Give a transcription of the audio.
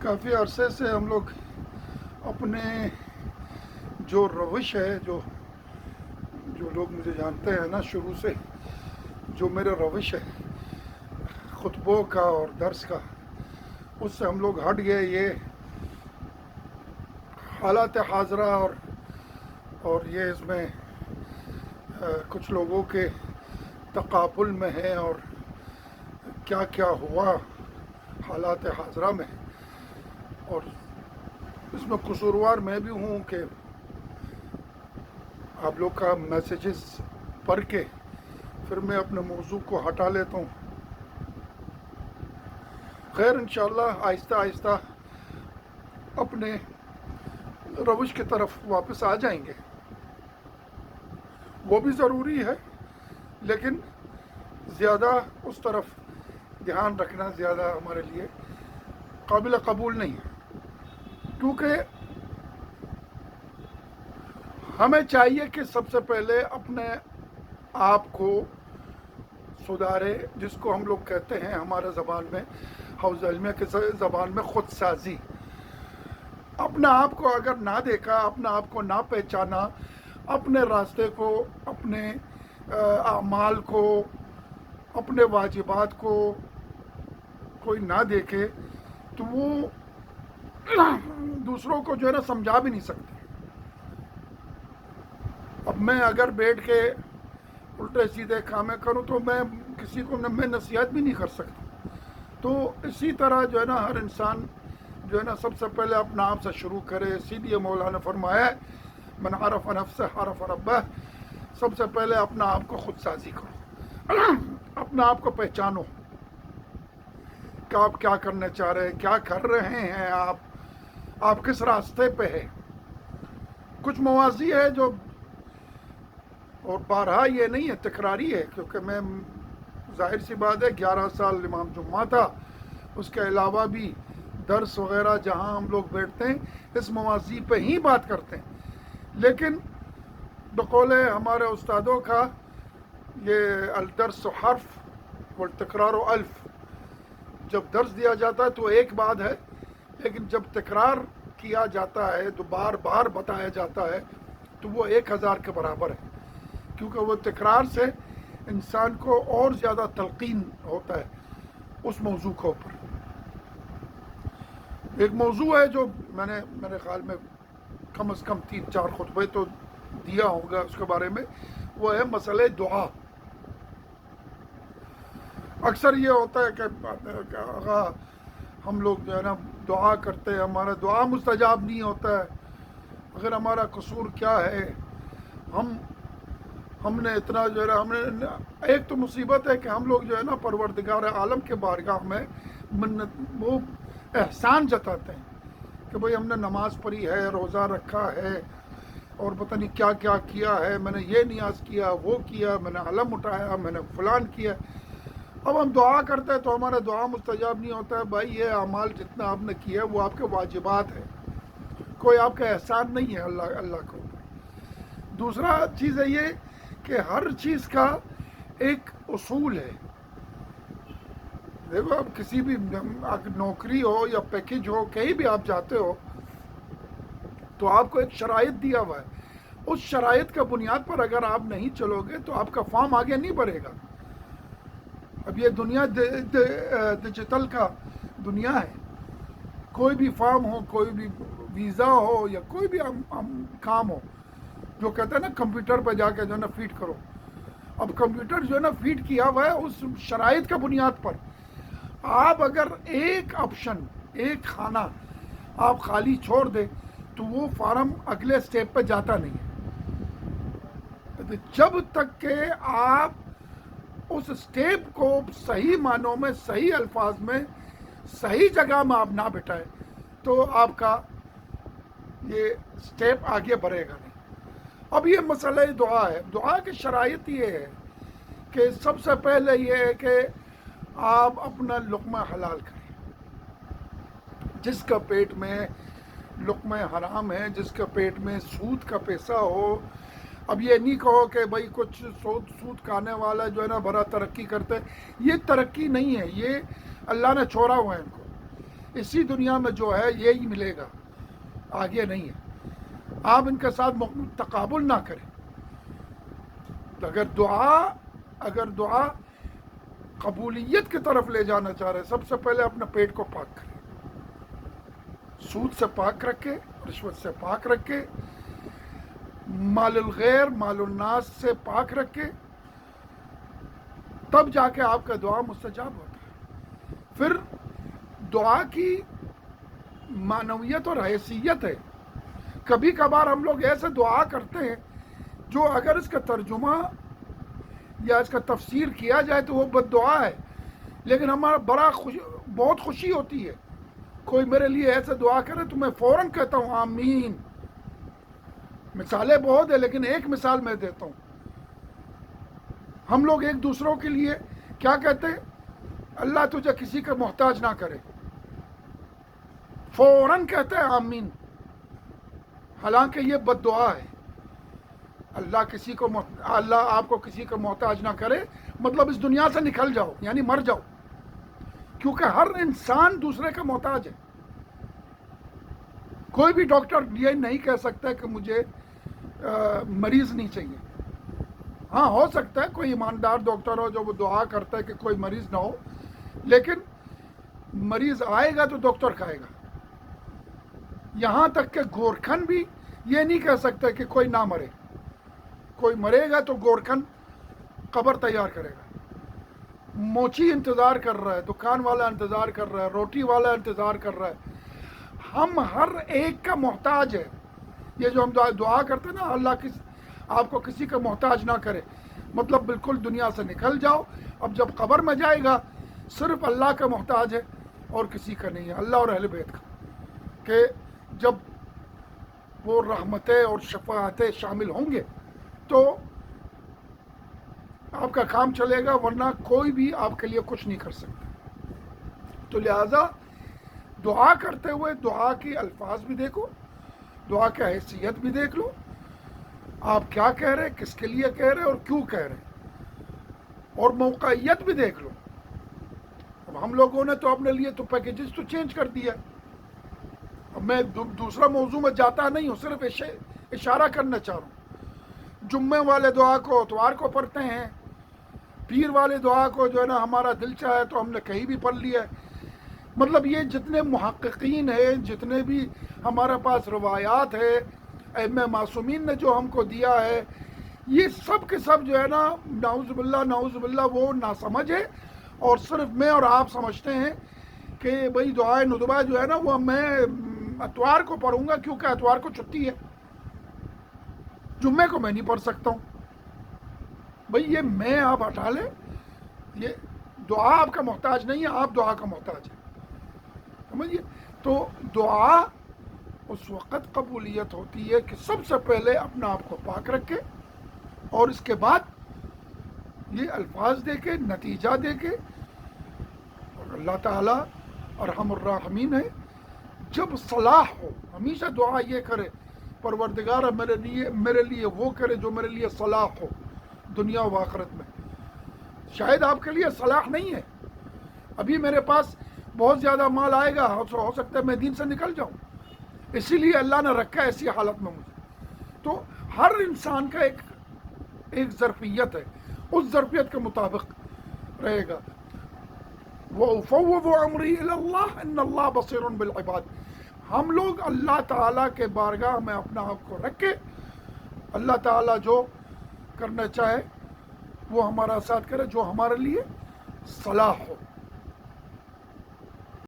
کافی عرصے سے ہم لوگ اپنے جو روش ہے جو لوگ مجھے جانتے ہیں نا شروع سے، جو میرا روش ہے خطبوں کا اور درس کا، اس سے ہم لوگ ہٹ گئے. یہ حالات حاضرہ اور یہ اس میں کچھ لوگوں کے تقابل میں ہے، اور کیا کیا ہوا حالات حاضرہ میں، اور اس میں قصوروار میں بھی ہوں کہ آپ لوگ کا میسیجز پڑھ کے پھر میں اپنے موضوع کو ہٹا لیتا ہوں. خیر انشاءاللہ آہستہ آہستہ اپنے روش کی طرف واپس آ جائیں گے. وہ بھی ضروری ہے، لیکن زیادہ اس طرف دھیان رکھنا زیادہ ہمارے لیے قابل قبول نہیں ہے، کیونکہ ہمیں چاہیے کہ سب سے پہلے اپنے آپ کو سدھارے، جس کو ہم لوگ کہتے ہیں ہمارے زبان میں، حوض علمیہ کے زبان میں خود سازی. اپنے آپ کو اگر نہ دیکھا، اپنے آپ کو نہ پہچانا، اپنے راستے کو، اپنے اعمال کو، اپنے واجبات کو کوئی نہ دیکھے تو وہ دوسروں کو جو ہے نا سمجھا بھی نہیں سکتے. اب میں اگر بیٹھ کے الٹے سیدھے کامیں کروں تو میں کسی کو میں نصیحت بھی نہیں کر سکتا. تو اسی طرح جو ہے نا ہر انسان جو ہے نا سب سے پہلے اپنا آپ سے شروع کرے. اسی لیے مولانا فرمایا ہے من عرف نفسہ عرف ربہ، سب سے پہلے اپنا آپ کو خود سازی کرو، اپنا آپ کو پہچانو کہ آپ کیا کرنا چاہ رہے ہیں، کیا کر رہے ہیں، آپ کس راستے پہ ہے. کچھ موازی ہے جو، اور بارہا یہ نہیں ہے، تکراری ہے، کیونکہ میں ظاہر سی بات ہے 11 سال امام جمعہ تھا، اس کے علاوہ بھی درس وغیرہ جہاں ہم لوگ بیٹھتے ہیں اس موازی پہ ہی بات کرتے ہیں. لیکن بقول ہمارے استادوں کا یہ الدرس حرف والتکرار الف، جب درس دیا جاتا ہے تو ایک بات ہے، لیکن جب تکرار کیا جاتا ہے تو بار بار بتایا جاتا ہے تو وہ 1000 کے برابر ہے، کیونکہ وہ تکرار سے انسان کو اور زیادہ تلقین ہوتا ہے اس موضوع کے اوپر. ایک موضوع ہے جو میں نے میرے خیال میں کم از کم 3-4 خطبے تو دیا ہوگا اس کے بارے میں، وہ ہے مسئلہ دعا. اکثر یہ ہوتا ہے کہ آغا ہم لوگ جو ہے نا دعا کرتے ہیں، ہمارا دعا مستجاب نہیں ہوتا ہے. اگر ہمارا قصور کیا ہے، ہم نے اتنا جو ہے نا، ہم نے ایک تو مصیبت ہے کہ ہم لوگ جو ہے نا پروردگار عالم کے بارگاہ میں وہ احسان جتاتے ہیں کہ بھئی ہم نے نماز پڑھی ہے، روزہ رکھا ہے، اور پتہ نہیں کیا کیا کیا ہے، میں نے یہ نیاز کیا، وہ کیا، میں نے علم اٹھایا، میں نے فلان کیا. اب ہم دعا کرتے ہیں تو ہمارا دعا مستجاب نہیں ہوتا ہے. بھائی یہ اعمال جتنا آپ نے کیا ہے وہ آپ کے واجبات ہیں، کوئی آپ کا احسان نہیں ہے اللہ کو. دوسرا چیز ہے یہ کہ ہر چیز کا ایک اصول ہے. دیکھو اب کسی بھی نوکری ہو یا پیکج ہو، کہیں بھی آپ جاتے ہو تو آپ کو ایک شرائط دیا ہوا ہے. اس شرائط کا بنیاد پر اگر آپ نہیں چلو گے تو آپ کا فارم آگے نہیں بڑھے گا. اب یہ دنیا ڈیجیٹل کا دنیا ہے. کوئی بھی فارم ہو، کوئی بھی ویزا ہو، یا کوئی بھی کام ہو، جو کہتے ہیں نا کمپیوٹر پہ جا کے جو ہے نا فیڈ کرو. اب کمپیوٹر جو ہے نا فیڈ کیا ہوا ہے اس شرائط کا بنیاد پر. آپ اگر ایک آپشن، ایک خانہ آپ خالی چھوڑ دیں تو وہ فارم اگلے سٹیپ پہ جاتا نہیں ہے. جب تک کہ آپ اس سٹیپ کو صحیح معنوں میں، صحیح الفاظ میں، صحیح جگہ میں آپ نہ بٹھائیں تو آپ کا یہ سٹیپ آگے بڑھے گا نہیں. اب یہ مسئلہ دعا ہے. دعا کی شرائط یہ ہے کہ سب سے پہلے یہ ہے کہ آپ اپنا لقمہ حلال کریں. جس کا پیٹ میں لقمہ حرام ہے، جس کا پیٹ میں سود کا پیسہ ہو، اب یہ نہیں کہو کہ بھائی کچھ سود کھانے والا جو ہے نا بڑا ترقی کرتے، یہ ترقی نہیں ہے، یہ اللہ نے چھوڑا ہوا ہے ان کو. اسی دنیا میں جو ہے یہی ملے گا، آگے نہیں ہے۔ آپ ان کے ساتھ تقابل نہ کریں۔ اگر دعا قبولیت کی طرف لے جانا چاہ رہے، سب سے پہلے اپنے پیٹ کو پاک کریں، سود سے پاک رکھے، رشوت سے پاک رکھے، مال الغیر مال الناس سے پاک رکھے، تب جا کے آپ کا دعا مستجاب ہوتا ہے۔ پھر دعا کی معنویت اور حیثیت ہے۔ کبھی کبھار ہم لوگ ایسے دعا کرتے ہیں جو اگر اس کا ترجمہ یا اس کا تفسیر کیا جائے تو وہ بد دعا ہے، لیکن ہمارا بہت خوشی ہوتی ہے کوئی میرے لیے ایسے دعا کرے تو میں فوراً کہتا ہوں آمین۔ مثالیں بہت ہیں لیکن ایک مثال میں دیتا ہوں۔ ہم لوگ ایک دوسروں کے لیے کیا کہتے ہیں؟ اللہ تجھے کسی کا محتاج نہ کرے، فوراً کہتے ہیں آمین، حالانکہ یہ بد دعا ہے۔ اللہ آپ کو کسی کا محتاج نہ کرے مطلب اس دنیا سے نکل جاؤ، یعنی مر جاؤ، کیونکہ ہر انسان دوسرے کا محتاج ہے۔ کوئی بھی ڈاکٹر یہ نہیں کہہ سکتا کہ مجھے مریض نہیں چاہیے۔ ہاں، ہو سکتا ہے کوئی ایماندار ڈاکٹر ہو جو وہ دعا کرتا ہے کہ کوئی مریض نہ ہو، لیکن مریض آئے گا تو ڈاکٹر کھائے گا۔ یہاں تک کہ گورکھن بھی یہ نہیں کہہ سکتا کہ کوئی نہ مرے، کوئی مرے گا تو گورکھن قبر تیار کرے گا۔ موچی انتظار کر رہا ہے، دکان والا انتظار کر رہا ہے، روٹی والا انتظار کر رہا ہے۔ ہم ہر ایک کا محتاج ہے۔ یہ جو ہم دعا کرتے ہیں نا، اللہ آپ کو کسی کا محتاج نہ کرے، مطلب بالکل دنیا سے نکل جاؤ۔ اب جب قبر میں جائے گا صرف اللہ کا محتاج ہے اور کسی کا نہیں ہے، اللہ اور اہل بیت کا، کہ جب وہ رحمتیں اور شفاعتیں شامل ہوں گے تو آپ کا کام چلے گا، ورنہ کوئی بھی آپ کے لیے کچھ نہیں کر سکتا۔ تو لہٰذا دعا کرتے ہوئے دعا کے الفاظ بھی دیکھو، دعا کی حیثیت بھی دیکھ لو، آپ کیا کہہ رہے، کس کے لیے کہہ رہے اور کیوں کہہ رہے، اور موقعیت بھی دیکھ لو۔ اب ہم لوگوں نے تو اپنے لیے تو پیکیجز تو چینج کر دیا۔ اب میں دوسرا موضوع میں جاتا نہیں ہوں، صرف اشارہ کرنا چاہ رہا ہوں۔ جمعے والے دعا کو اتوار کو پڑھتے ہیں، پیر والے دعا کو جو ہے نا ہمارا دل چاہے تو ہم نے کہیں بھی پڑھ لیا ہے۔ مطلب یہ جتنے محققین ہیں، جتنے بھی ہمارے پاس روایات ہے، ائمہ معصومین نے جو ہم کو دیا ہے، یہ سب کے سب جو ہے نا نعوذ باللہ وہ ناسمجھ ہے، اور صرف میں اور آپ سمجھتے ہیں کہ بھئی دعائے ندبہ جو ہے نا وہ میں اتوار کو پڑھوں گا کیونکہ اتوار کو چھٹی ہے، جمعے کو میں نہیں پڑھ سکتا ہوں۔ بھئی یہ میں آپ ہٹا لیں، یہ دعا آپ کا محتاج نہیں ہے، آپ دعا کا محتاج ہے، سمجھیے۔ تو دعا اس وقت قبولیت ہوتی ہے کہ سب سے پہلے اپنا آپ کو پاک رکھے، اور اس کے بعد یہ الفاظ دے کے، نتیجہ دے کے، اور اللہ تعالیٰ ارحم الراحمین ہے، جب صلاح ہو ہمیشہ دعا یہ کرے، پروردگار میرے لیے وہ کرے جو میرے لیے صلاح ہو دنیا و آخرت میں۔ شاید آپ کے لیے صلاح نہیں ہے، ابھی میرے پاس بہت زیادہ مال آئے گا، ہو سکتا ہے میں دین سے نکل جاؤں، اسی لیے اللہ نے رکھا ہے ایسی حالت میں مجھے۔ تو ہر انسان کا ایک ظرفیت ہے، اس ظرفیت کے مطابق رہے گا۔ وَأُفَوِّضُ أَمْرِي إِلَى اللَّهِ إِنَّ اللَّهَ بَصِيرٌ بِالْعِبَادِ۔ ہم لوگ اللہ تعالیٰ کے بارگاہ میں اپنا آپ کو رکھ کے، اللہ تعالیٰ جو کرنا چاہے وہ ہمارا ساتھ کرے، جو ہمارے لیے صلاح ہو۔